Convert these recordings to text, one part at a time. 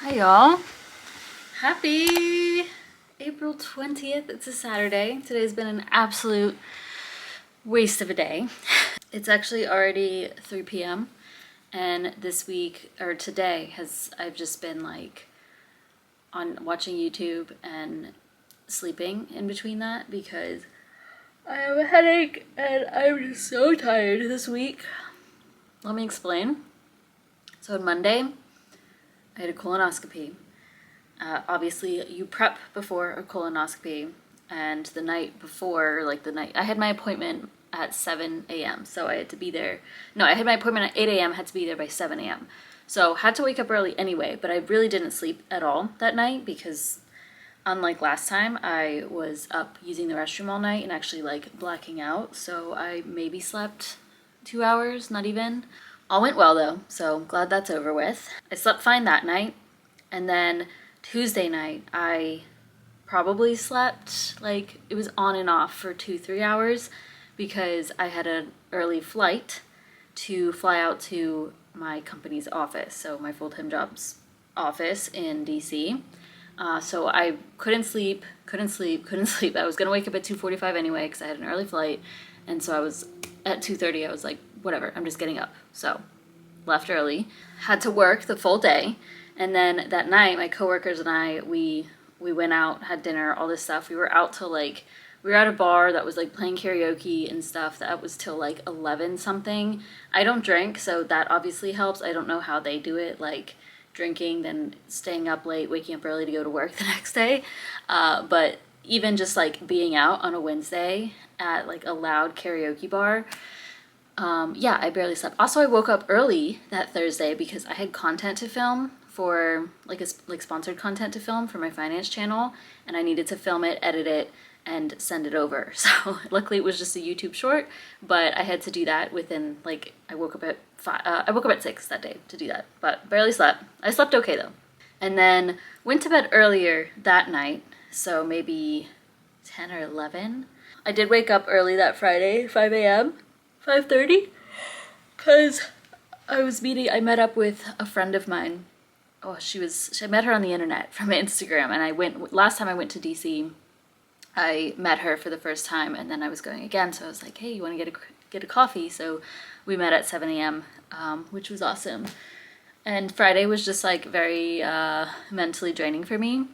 Hi y'all. Happy April 20th. It's a Saturday. Today's been an absolute waste of a day. It's actually already 3 p.m. and this week or today I've just been like on watching YouTube and sleeping in between that because I have a headache and I'm just so tired this week. Let me explain. So on Monday, I had a colonoscopy. Obviously, you prep before a colonoscopy, and the night before, I had my appointment at 7 a.m., so I had to be there. No, I had my appointment at 8 a.m., had to be there by 7 a.m. So had to wake up early anyway, but I really didn't sleep at all that night because unlike last time, I was up using the restroom all night and actually like blacking out, so I maybe slept 2 hours, not even. All went well though, so glad that's over with. I slept fine that night, and then Tuesday night, I probably slept, like, it was on and off for 2-3 hours because I had an early flight to fly out to my company's office, so my full-time job's office in DC. So I couldn't sleep. I was gonna wake up at 2:45 anyway because I had an early flight, and so I was at 2:30. I was like, whatever, I'm just getting up. So left early, had to work the full day. And then that night, my coworkers and I, we went out, had dinner, all this stuff. We were out till like, we were at a bar that was like playing karaoke and stuff. That was till like 11 something. I don't drink, so that obviously helps. I don't know how they do it, like drinking, then staying up late, waking up early to go to work the next day. But even just like being out on a Wednesday at like a loud karaoke bar, yeah, I barely slept. Also, I woke up early that Thursday because I had content to film for like sponsored content to film for my finance channel, and I needed to film it, edit it, and send it over. So luckily it was just a YouTube short, but I had to do that within like I woke up at 6 that day to do that, but barely slept. I slept okay though. And then went to bed earlier that night, so maybe 10 or 11. I did wake up early that Friday, 5 a.m. 5:30, because I met up with a friend of mine. Oh, I met her on the internet from Instagram, and last time I went to DC, I met her for the first time, and then I was going again, so I was like, hey, you want to get a coffee? So we met at 7 a.m., which was awesome. And Friday was just like very mentally draining for me.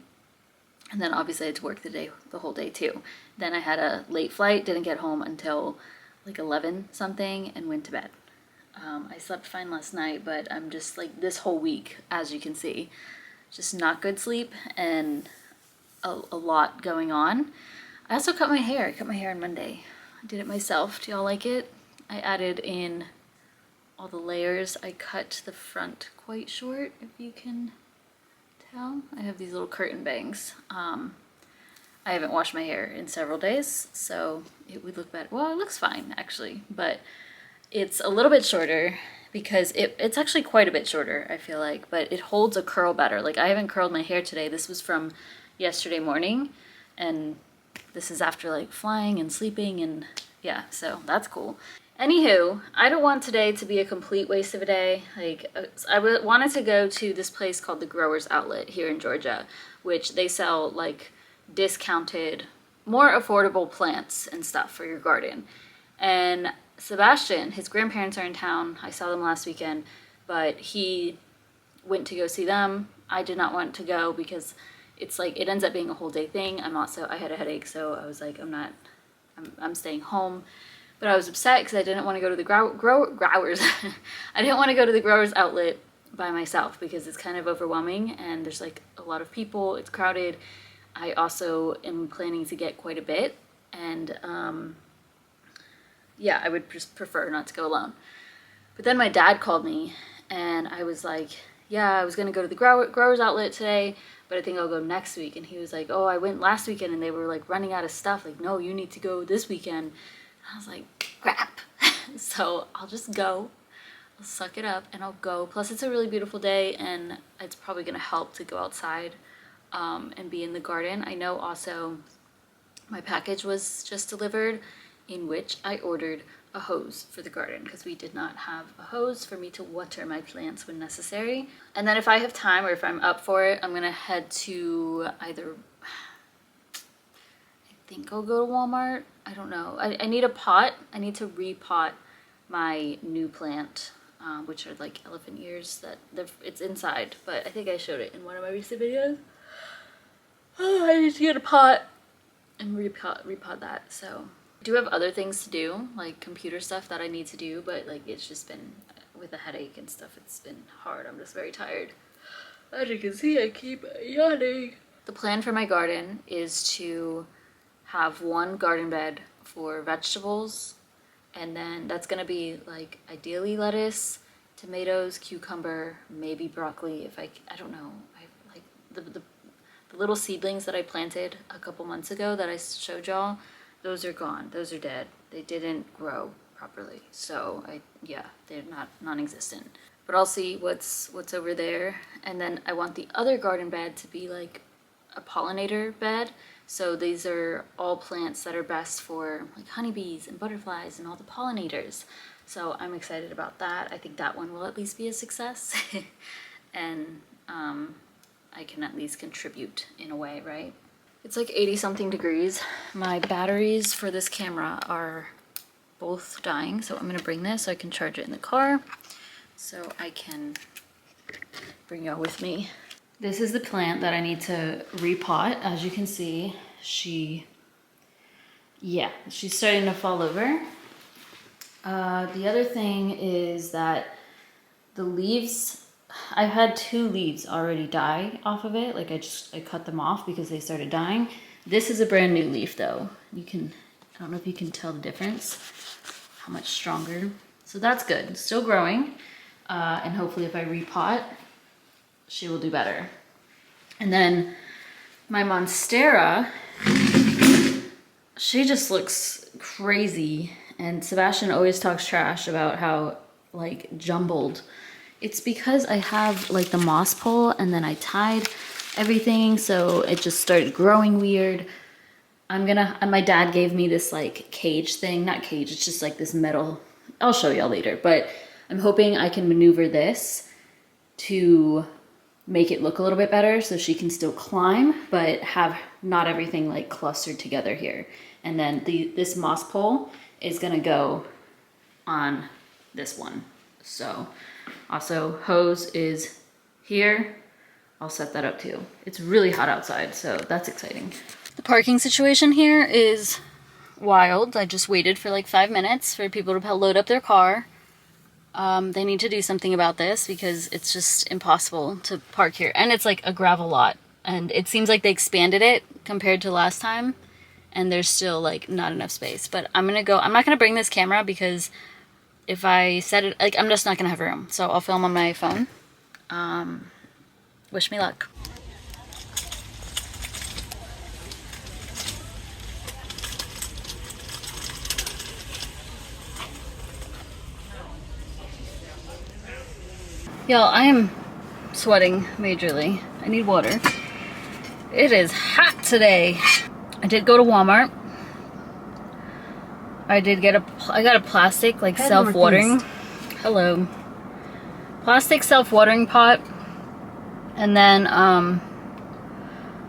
And then obviously I had to work the whole day too. Then I had a late flight, didn't get home until like 11 something, and went to bed. I slept fine last night, but I'm just like this whole week, as you can see, just not good sleep and a lot going on. I also cut my hair. I cut my hair on Monday. I did it myself. Do y'all like it? I added in all the layers. I cut the front quite short, if you can tell. I have these little curtain bangs. I haven't washed my hair in several days, so it would look better. Well, it looks fine actually, but it's a little bit shorter because it's actually quite a bit shorter, I feel like, but it holds a curl better. Like, I haven't curled my hair today. This was from yesterday morning, and this is after like flying and sleeping, and yeah, so that's cool. Anywho, I don't want today to be a complete waste of a day. Like, wanted to go to this place called the Growers Outlet here in Georgia, which they sell like discounted, more affordable plants and stuff for your garden. And Sebastian, his grandparents are in town. I saw them last weekend, but he went to go see them. I did not want to go because it's like, it ends up being a whole day thing. I had a headache, so I was like, I'm staying home. But I was upset because I didn't want to go to the growers. I didn't want to go to the Growers Outlet by myself because it's kind of overwhelming and there's like a lot of people, it's crowded. I also am planning to get quite a bit, and yeah, I would just prefer not to go alone. But then my dad called me, and I was like, yeah, I was going to go to the Growers Outlet today, but I think I'll go next week. And he was like, oh, I went last weekend and they were like running out of stuff. Like, no, you need to go this weekend. And I was like, crap. So I'll just go. I'll suck it up and I'll go. Plus, it's a really beautiful day, and it's probably going to help to go outside and be in the garden. I know also my package was just delivered, in which I ordered a hose for the garden because we did not have a hose for me to water my plants when necessary. And then if I have time or if I'm up for it, I'm gonna head to either, I think I'll go to Walmart. I don't know. I need a pot. I need to repot my new plant, which are like elephant ears that it's inside, but I think I showed it in one of my recent videos. Oh, I need to get a pot and repot that. So I do have other things to do, like computer stuff that I need to do, but like it's just been with a headache and stuff, it's been hard. I'm just very tired. As you can see, I keep yawning. The plan for my garden is to have one garden bed for vegetables, and then that's gonna be like ideally lettuce, tomatoes, cucumber, maybe broccoli if I don't know. I like the little seedlings that I planted a couple months ago that I showed y'all, those are gone. Those are dead. They didn't grow properly. So yeah, they're non-existent. But I'll see what's over there. And then I want the other garden bed to be like a pollinator bed. So these are all plants that are best for like honeybees and butterflies and all the pollinators. So I'm excited about that. I think that one will at least be a success. And I can at least contribute in a way, right? It's like 80 something degrees. My batteries for this camera are both dying, so I'm gonna bring this so I can charge it in the car, so I can bring y'all with me. This is the plant that I need to repot. As you can see, she's starting to fall over. The other thing is that the leaves, I've had 2 leaves already die off of it. Like I cut them off because they started dying. This is a brand new leaf though. I don't know if you can tell the difference, how much stronger. So that's good, it's still growing. And hopefully if I repot, she will do better. And then my Monstera, she just looks crazy. And Sebastian always talks trash about how like jumbled. It's because I have like the moss pole and then I tied everything, so it just started growing weird. My dad gave me this like cage thing, not cage, it's just like this metal, I'll show y'all later, but I'm hoping I can maneuver this to make it look a little bit better so she can still climb, but have not everything like clustered together here. And then this moss pole is gonna go on this one. So also hose is here. I'll set that up too. It's really hot outside, so that's exciting. The parking situation here is wild. I just waited for like 5 minutes for people to load up their car. They need to do something about this because it's just impossible to park here. And it's like a gravel lot. And it seems like they expanded it compared to last time. And there's still like not enough space. But I'm not gonna bring this camera because if I set it, like I'm just not gonna have room. So I'll film on my phone. Wish me luck. Y'all, I am sweating majorly. I need water. It is hot today. I did go to Walmart. I got a plastic like self-watering. Hello. Plastic self-watering pot. And then I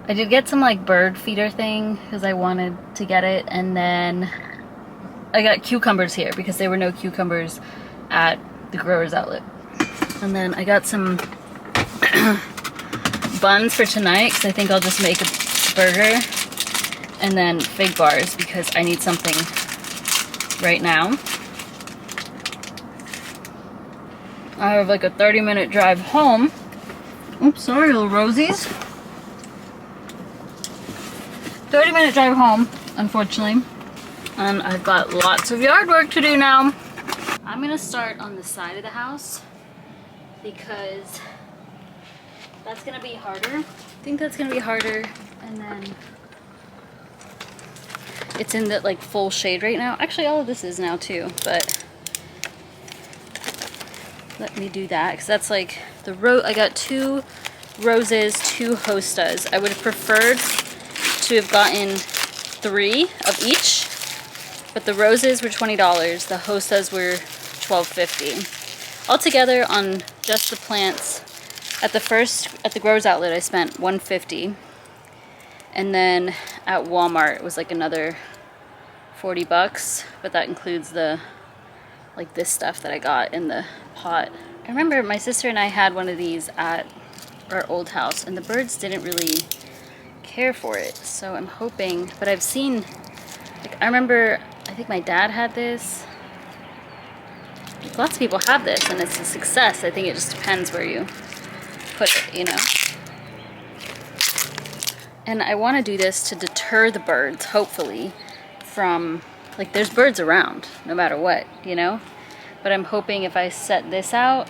did get some like bird feeder thing because I wanted to get it. And then I got cucumbers here because there were no cucumbers at the grower's outlet. And then I got some buns for tonight because I think I'll just make a burger. And then fig bars because I need something right now. I have like a 30-minute drive home. Oops, sorry, little rosies. 30-minute drive home, unfortunately. And I've got lots of yard work to do now. I'm gonna start on the side of the house because that's gonna be harder. I think that's gonna be harder, and then it's in the like full shade right now. Actually, all of this is now too, but let me do that because that's like the I got 2 roses, 2 hostas. I would have preferred to have gotten 3 of each, but the roses were $20. The hostas were $12.50. Altogether on just the plants, at the growers outlet I spent $150, and then at Walmart it was like another $40, but that includes the like this stuff that I got in the pot. I remember my sister and I had one of these at our old house, and the birds didn't really care for it, so I'm hoping, but I've seen, like, I remember, I think my dad had this. Lots of people have this, and it's a success. I think it just depends where you put it, you know? And I want to do this to deter the birds, hopefully, from, like, there's birds around, no matter what, you know? But I'm hoping if I set this out,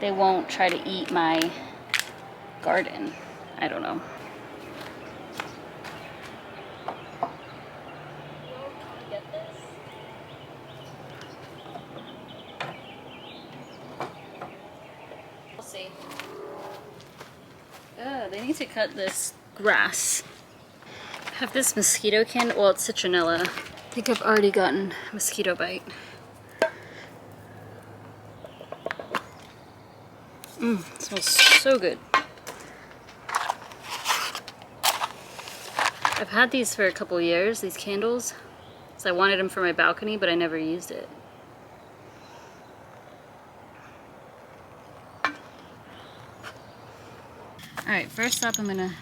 they won't try to eat my garden. I don't know. We'll see. They need to cut this grass. I have this mosquito candle. Well, it's citronella. I think I've already gotten mosquito bite. It smells so good. I've had these for a couple years, these candles. So I wanted them for my balcony, but I never used it. Alright, first up I'm gonna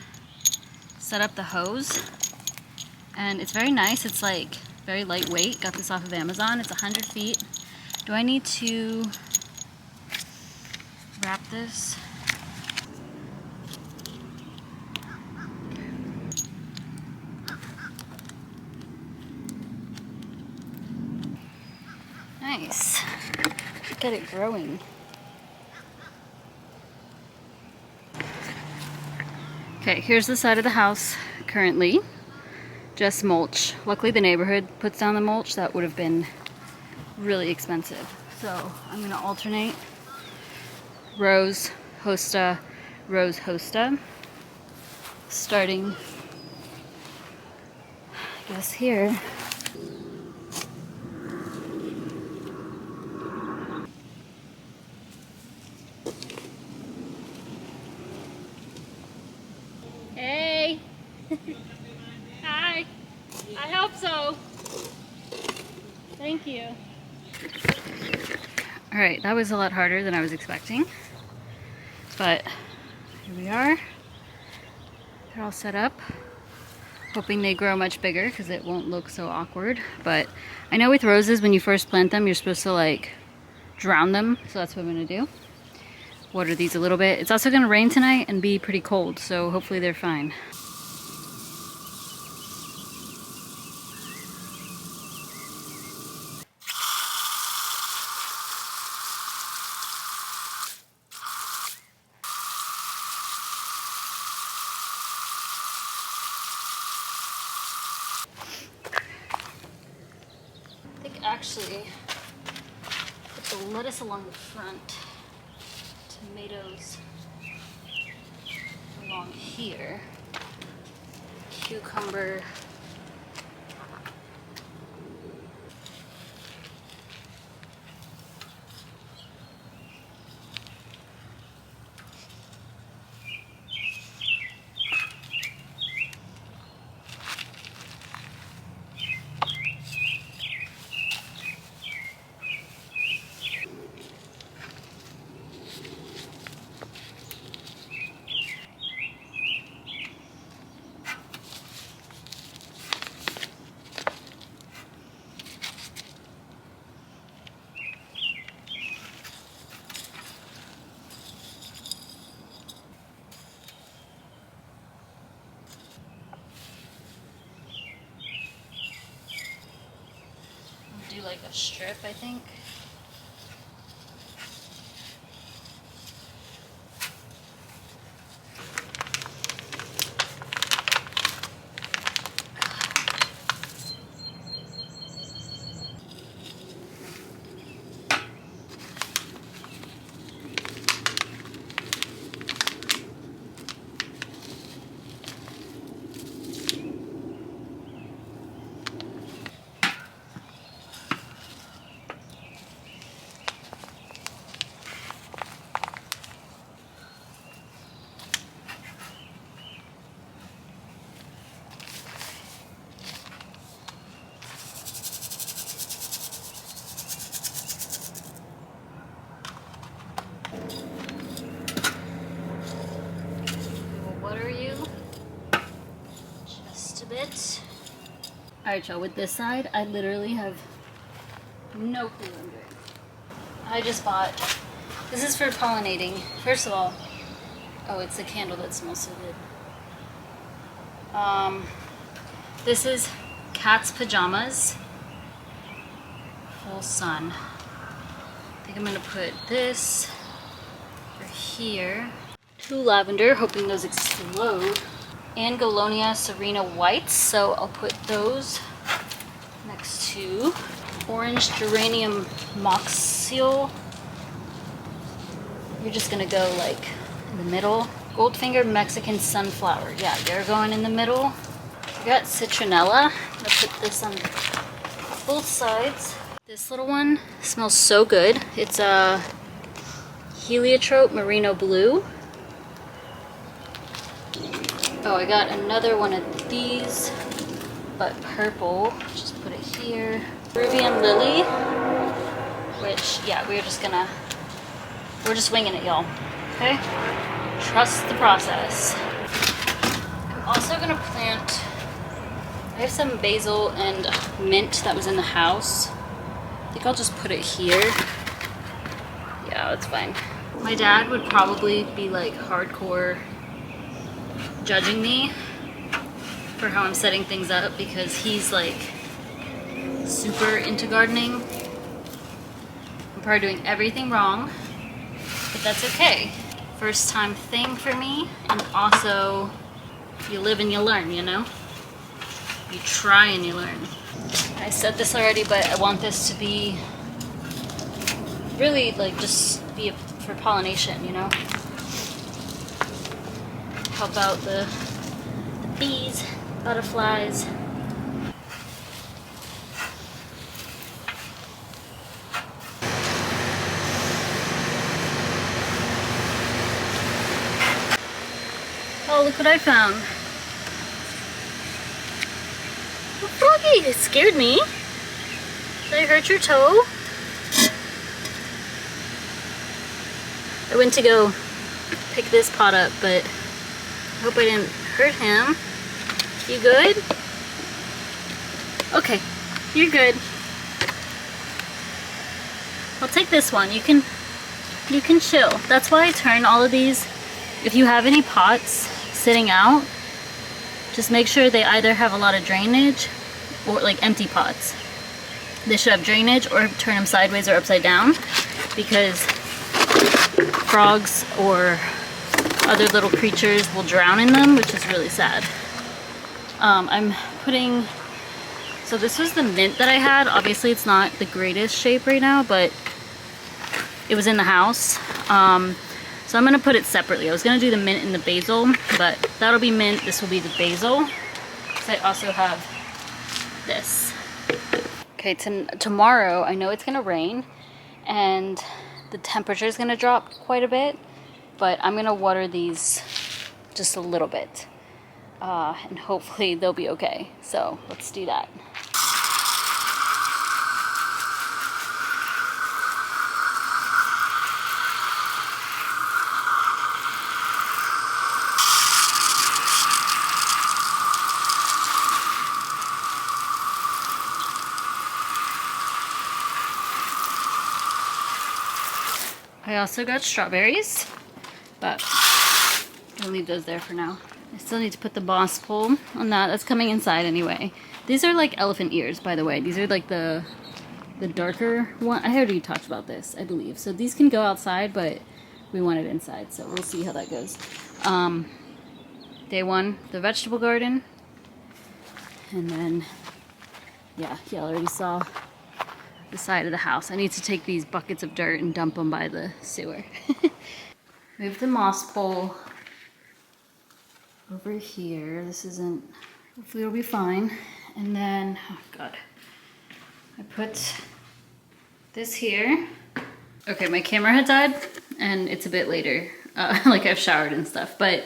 set up the hose. And it's very nice, it's like very lightweight. Got this off of Amazon, it's 100 feet. Do I need to wrap this? Nice. Look at it growing. Okay, here's the side of the house currently. Just mulch. Luckily the neighborhood puts down the mulch. That would have been really expensive. So I'm going to alternate rose, hosta, rose, hosta. Starting, I guess, here. Hey! Hi! I hope so! Thank you. Alright, that was a lot harder than I was expecting. But here we are. They're all set up. Hoping they grow much bigger because it won't look so awkward. But I know with roses, when you first plant them, you're supposed to like drown them. So that's what I'm going to do. Water these a little bit. It's also going to rain tonight and be pretty cold, so hopefully they're fine. I think actually put the lettuce along the front, tomatoes along here, cucumber, do like a strip, I think. it. Alright y'all, with this side, I literally have no clue what I'm doing. I just bought, this is for pollinating. First of all, oh, it's a candle that smells so good. This is Cat's Pajamas. Full sun. I think I'm gonna put this over here. 2 lavender, hoping those explode. And Galonia Serena whites, so I'll put those next to orange geranium moxial. You're just gonna go like in the middle. Goldfinger Mexican sunflower. Yeah, you're going in the middle. I got citronella. I'm gonna put this on both sides. This little one smells so good. It's a heliotrope merino blue. Oh, I got another one of these, but purple. Just put it here. Peruvian lily, which, yeah, we're just winging it, y'all. Okay? Trust the process. I'm also gonna plant, I have some basil and mint that was in the house. I think I'll just put it here. Yeah, it's fine. My dad would probably be like hardcore judging me for how I'm setting things up because he's like super into gardening. I'm probably doing everything wrong, but that's okay. First time thing for me, and also you live and you learn, you know? You try and you learn. I said this already, but I want this to be really like just be for pollination, you know? Help out the bees, butterflies. Oh, look what I found. Oh, froggy, it scared me. Did I hurt your toe? I went to go pick this pot up, but I hope I didn't hurt him. You good? Okay, you're good. I'll take this one. You can chill. That's why I turn all of these. If you have any pots sitting out, just make sure they either have a lot of drainage or like empty pots. They should have drainage, or turn them sideways or upside down, because frogs or other little creatures will drown in them, which is really sad. I'm putting, so this was the mint that I had. Obviously it's not the greatest shape right now, but it was in the house. So I'm gonna put it separately. I was gonna do the mint and the basil, but that'll be mint, this will be the basil. So I also have this. Okay, tomorrow I know it's gonna rain and the temperature is gonna drop quite a bit, but I'm gonna water these just a little bit, and hopefully they'll be okay. So let's do that. I also got strawberries, but I'll leave those there for now. I still need to put the boss pole on that. That's coming inside anyway. These are like elephant ears, by the way. These are like the darker one. I already talked about this, I believe. So these can go outside, but we want it inside, so we'll see how that goes. Day one, the vegetable garden. And then, yeah, y'all already saw the side of the house. I need to take these buckets of dirt and dump them by the sewer. Move the moss pole over here. This isn't, hopefully it'll be fine. And then, oh God, I put this here. Okay, my camera had died and it's a bit later. Like I've showered and stuff, but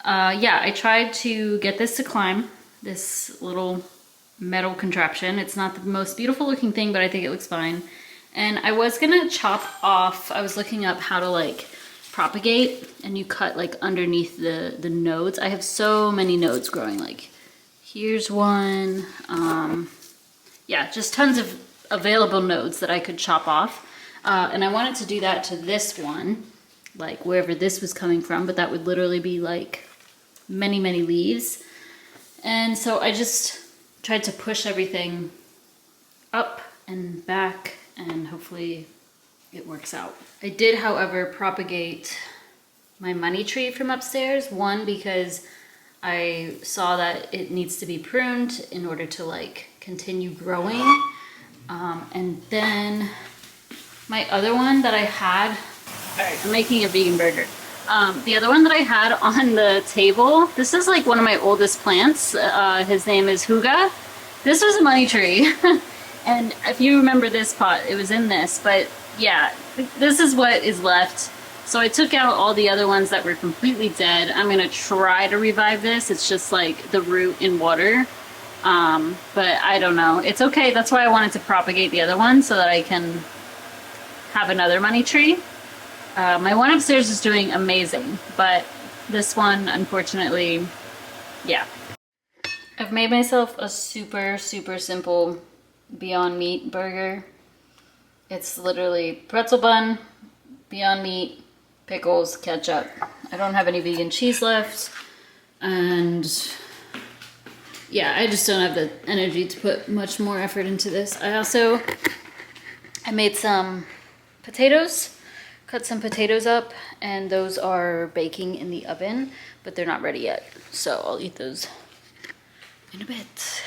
yeah, I tried to get this to climb, this little metal contraption. It's not the most beautiful looking thing, but I think it looks fine. And I was gonna chop off, I was looking up how to like propagate, and you cut like underneath the nodes. I have so many nodes growing like Here's one. Yeah, just tons of available nodes that I could chop off. And I wanted to do that to this one, like wherever this was coming from, but that would literally be like many, many leaves. And so I just tried to push everything up and back, and hopefully it works out. I did, however, propagate my money tree from upstairs. One, because I saw that it needs to be pruned in order to like continue growing. And then my other one that I had, all right, I'm making a vegan burger. The other one that I had on the table, this is like one of my oldest plants. His name is Huga. This was a money tree. And if you remember this pot, it was in this, but yeah, this is what is left. So I took out all the other ones that were completely dead. I'm gonna try to revive this. It's just like the root in water. But I don't know. It's okay. That's why I wanted to propagate the other one so that I can have another money tree. My one upstairs is doing amazing, but this one, unfortunately, yeah. I've made myself a super, super simple Beyond Meat burger. It's literally pretzel bun, Beyond Meat, pickles, ketchup. I don't have any vegan cheese left, and yeah, I just don't have the energy to put much more effort into this. I made some potatoes, cut some potatoes up, and those are baking in the oven, but they're not ready yet, so I'll eat those in a bit.